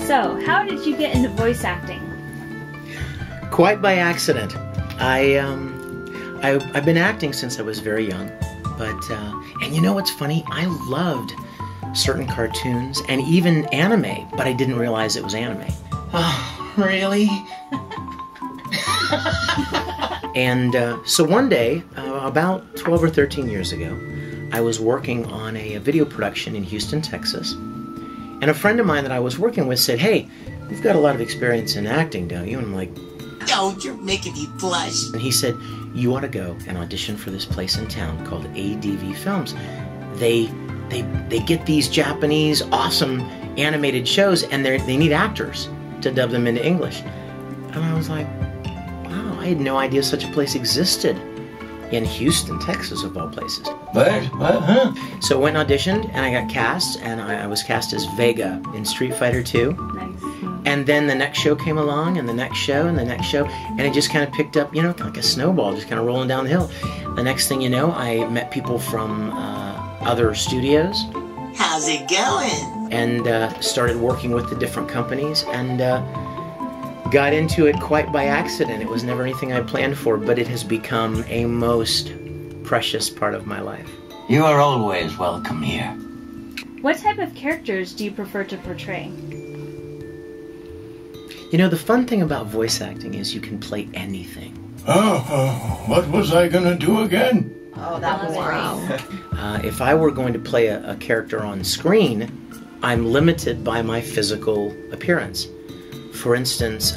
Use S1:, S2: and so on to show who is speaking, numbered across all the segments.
S1: So, how did you get into voice acting?
S2: Quite by accident. I've been acting since I was very young, but and you know what's funny? I loved certain cartoons and even anime, but I didn't realize it was anime. Oh, really? And so one day, about 12 or 13 years ago, I was working on a video production in Houston, Texas. And a friend of mine that I was working with said, "Hey, you've got a lot of experience in acting, don't you?" And I'm like,
S3: "No, you're making me blush."
S2: And he said, "You ought to go and audition for this place in town called ADV Films. They get these Japanese awesome animated shows, and they need actors to dub them into English." And I was like, wow, I had no idea such a place existed in Houston, Texas, of all places.
S3: What?
S2: So I went and auditioned, and I got cast, and I was cast as Vega in Street Fighter 2.
S1: Nice.
S2: And then the next show came along, and the next show, and the next show, and it just kind of picked up, you know, like a snowball, just kind of rolling down the hill. The next thing you know, I met people from other studios.
S3: How's it going?
S2: And started working with the different companies, and got into it quite by accident. It was never anything I planned for, but it has become a most precious part of my life.
S3: You are always welcome here.
S1: What type of characters do you prefer to portray?
S2: You know, the fun thing about voice acting is you can play anything.
S4: What was I gonna do again?
S5: Oh, that was great.
S2: If I were going to play a character on screen, I'm limited by my physical appearance. For instance,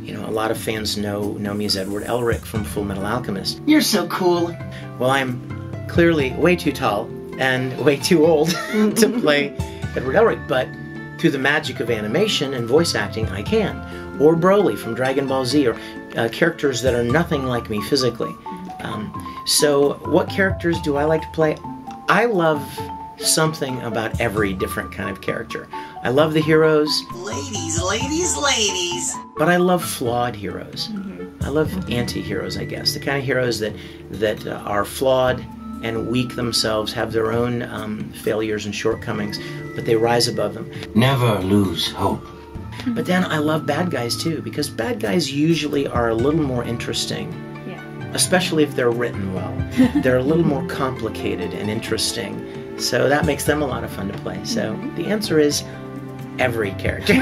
S2: you know, a lot of fans know me as Edward Elric from Full Metal Alchemist.
S3: You're so cool.
S2: Well, I'm clearly way too tall and way too old to play Edward Elric, but through the magic of animation and voice acting, I can. Or Broly from Dragon Ball Z, or characters that are nothing like me physically. So what characters do I like to play? I love something about every different kind of character. I love the heroes.
S3: Ladies, ladies, ladies.
S2: But I love flawed heroes. I love anti-heroes, I guess. The kind of heroes that are flawed and weak themselves, have their own failures and shortcomings, but they rise above them.
S3: Never lose hope.
S2: But then I love bad guys too, because bad guys usually are a little more interesting. Especially if they're written well. They're a little more complicated and interesting. So that makes them a lot of fun to play. So the answer is every character.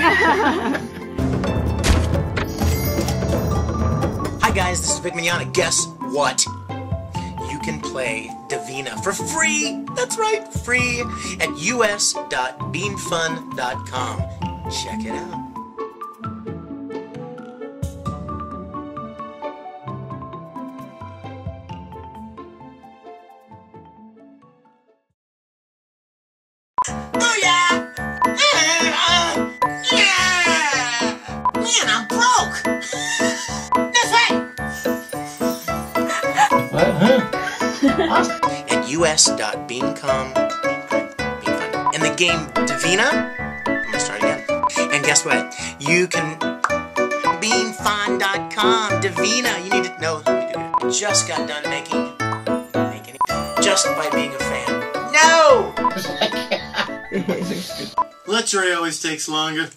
S3: Hi guys, this is Vic Mignogna. Guess what? You can play Divina for free. That's right, free at us.beanfun.com. Check it out. Booyah! Yeah! Man, I'm broke! That's right! At us.beancom. In the game Divina, I'm gonna start again. And guess what? You can beanfun.com. Divina, you need to know. Just got done making it just by being a fan. No! Let's always takes longer.